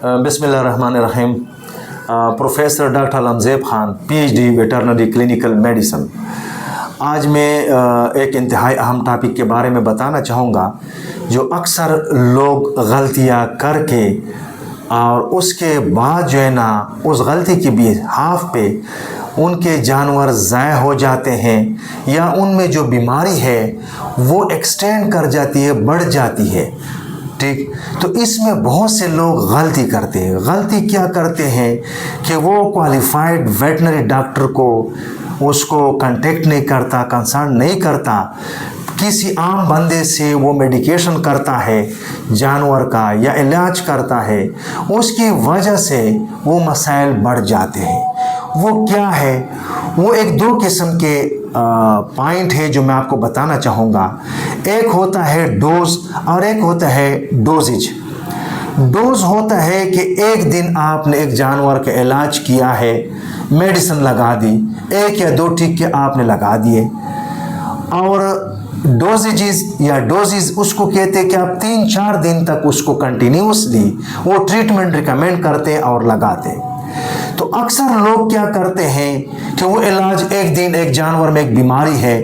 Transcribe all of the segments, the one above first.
बिस्मिल्लाहिर्रहमानिर्रहीम। Professor doctor Alamzeb Khan, PhD veterinary clinical medicine. आज मैं एक इंतहाई अहम टॉपिक के बारे में बताना चाहूँगा जो अक्सर लोग गलतियाँ करके और उसके बाद जो है ना उस गलती की बिहाफ पे उनके जानवर ज़ाय हो जाते हैं या उनमें जो बीमारी है वो एक्सटेंड कर जाती है, बढ़ जाती है। ठीक, तो इसमें बहुत से लोग गलती करते हैं। गलती क्या करते हैं कि वो क्वालिफाइड वेटनरी डॉक्टर को उसको कांटेक्ट नहीं करता, कंसर्न नहीं करता, किसी आम बंदे से वो मेडिकेशन करता है जानवर का या इलाज करता है, उसकी वजह से वो मसाइल बढ़ जाते हैं। वो क्या है? वो एक दो किस्म के पॉइंट है जो मैं आपको बताना चाहूँगा। एक होता है डोज और एक होता है डोजेज। डोज होता है कि एक दिन आपने एक जानवर का इलाज किया है, मेडिसिन लगा दी, एक या दो टीके आपने लगा दिए। और डोजेज या डोजेज उसको कहते हैं कि आप 3-4 दिन तक उसको कंटिन्यूसली वो ट्रीटमेंट रिकमेंड करते हैं और लगाते हैं। तो अक्सर लोग क्या करते हैं कि वो इलाज एक दिन, एक जानवर में एक बीमारी है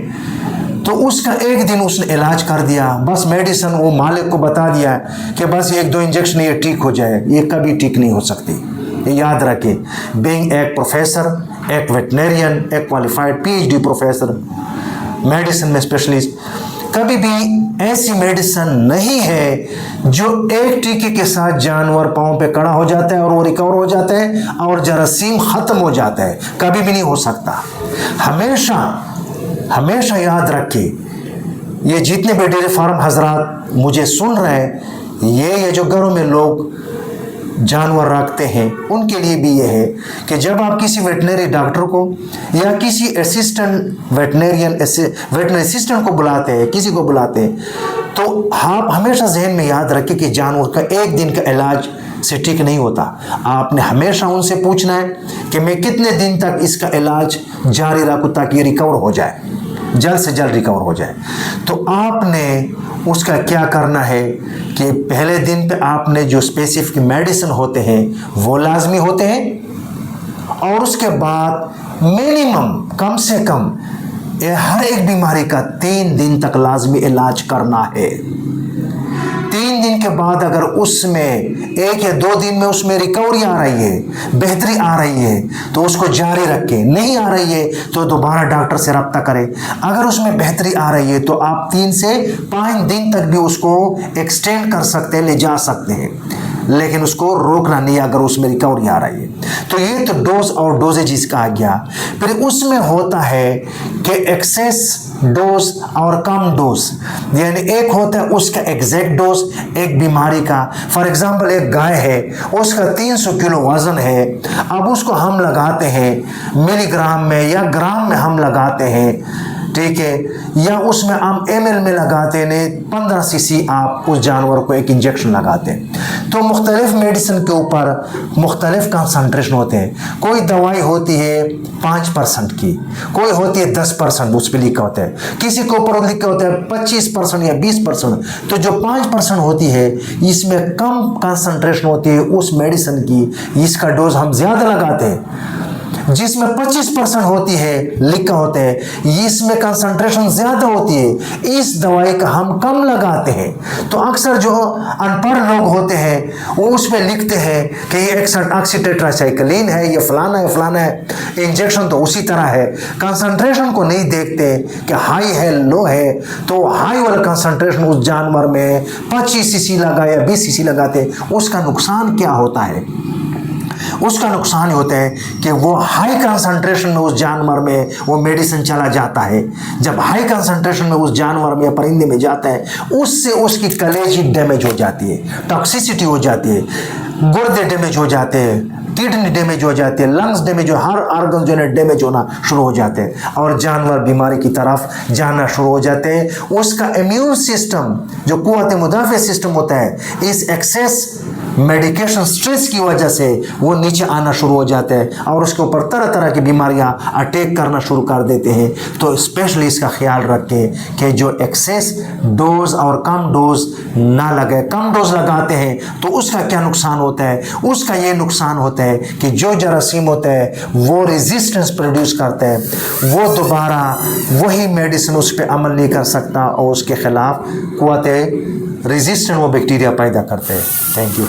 तो उसका एक दिन उसने इलाज कर दिया, बस मेडिसिन वो मालिक को बता दिया कि बस 1-2 इंजेक्शन ये ठीक हो जाए। ये कभी ठीक नहीं हो सकती, ये याद रखें। बीइंग एक प्रोफेसर, एक वेटनेरियन, एक क्वालिफाइड PhD प्रोफेसर मेडिसिन में स्पेशलिस्ट, कभी भी ऐसी मेडिसिन नहीं है जो एक टीके के साथ जानवर पाँव पे खड़ा हो जाता है और वो रिकवर हो जाता है और जरासीम ख़त्म हो जाता है। कभी भी नहीं हो सकता। हमेशा हमेशा याद रखिए, ये जितने भी डेयरी फार्म हजरात मुझे सुन रहे हैं, ये जो घरों में लोग जानवर रखते हैं उनके लिए भी ये है कि जब आप किसी वेटनरी डॉक्टर को या किसी असिस्टेंट वेटनरी असिस्टेंट को बुलाते हैं, किसी को बुलाते हैं, तो आप हमेशा जहन में याद रखें कि जानवर का एक दिन का इलाज से ठीक नहीं होता। आपने हमेशा उनसे पूछना है कि मैं कितने दिन तक इसका इलाज जारी रखूँ ताकि ये रिकवर हो जाए, जल्द से जल्द रिकवर हो जाए। तो आपने उसका क्या करना है कि पहले दिन पे आपने जो स्पेसिफिक मेडिसिन होते हैं वो लाजमी होते हैं और उसके बाद मिनिमम कम से कम हर एक बीमारी का 3 दिन तक लाजमी इलाज करना है। 3 दिन के बाद अगर उसमें 1 या 2 दिन में उसमें रिकवरी आ रही है, बेहतरी आ रही है, तो उसको जारी रखें। नहीं आ रही है तो दोबारा डॉक्टर से रब्ता करें। अगर उसमें बेहतरी आ रही है तो आप 3 से 5 दिन तक भी उसको एक्सटेंड कर सकते हैं, ले जा सकते हैं, लेकिन उसको रोकना नहीं अगर उसमें रिकवरी आ रही है। तो ये तो डोज और डोजेज का आ गया। फिर उसमें होता है कि एक्सेस डोज और कम डोज, यानी एक होता है उसका एग्जैक्ट डोज एक बीमारी का। फॉर एग्जांपल एक गाय है, उसका 300 किलो वजन है, अब उसको हम लगाते हैं मिलीग्राम में या ग्राम में हम लगाते हैं, ठीक है, या उसमें हम ml में लगाते हैं, 15 cc आप उस जानवर को एक इंजेक्शन लगाते हैं। तो मुख्तलिफ मेडिसिन के ऊपर मुख्तलिफ कंसंट्रेशन होते हैं। कोई दवाई होती है 5% की, कोई होती है 10%, उस पर लिखा होता है, किसी के ऊपर लिखा होता है 25% या 20%। तो जो 5% होती है इसमें कम कंसंट्रेशन होती है उस मेडिसिन की, इसका डोज हम ज़्यादा लगाते हैं। जिसमें 25% होती है लिखा होता है, इसमें कंसंट्रेशन ज़्यादा होती है, इस दवाई का हम कम लगाते हैं। तो अक्सर जो अनपढ़ लोग होते हैं वो उसमें लिखते हैं कि ये ऑक्सीटेट्रासाइक्लिन है, ये फलाना है, इंजेक्शन तो उसी तरह है। कंसंट्रेशन को नहीं देखते कि हाई है लो है, तो हाई वाला कंसंट्रेशन उस जानवर में 25 cc लगा या 20 cc लगाते, उसका नुकसान क्या होता है? उसका नुकसान होता है कि वो हाई कंसंट्रेशन में उस जानवर में वो मेडिसिन चला जाता है। जब हाई कंसंट्रेशन में उस जानवर में या परिंदे में जाता है, उससे उसकी कलेजी डैमेज हो जाती है, टॉक्सिसिटी हो जाती है, गुर्दे डैमेज हो जाते हैं, किडनी डैमेज हो जाती है, लंग्स डैमेज हो, हर ऑर्गन जो है डैमेज होना शुरू हो जाते हैं और जानवर बीमारी की तरफ जाना शुरू हो जाते हैं। उसका इम्यून सिस्टम जो कुव्वत मुदाफ़ा सिस्टम होता है, इस एक्सेस मेडिकेशन स्ट्रेस की वजह से वो नीचे आना शुरू हो जाते हैं और उसके ऊपर तरह तरह की बीमारियां अटैक करना शुरू कर देते हैं। तो स्पेशली इसका ख्याल रखें कि जो एक्सेस डोज और कम डोज ना लगे। कम डोज लगाते हैं तो उसका क्या नुकसान होता है? उसका ये नुकसान होता है कि जो जरासीम होता है वो रेजिस्टेंस प्रोड्यूस करता है, वो दोबारा वही मेडिसिन उस पर अमल नहीं कर सकता और उसके खिलाफ कुव्वत रेजिस्टेंट वो बैक्टीरिया पैदा करते हैं। Thank you.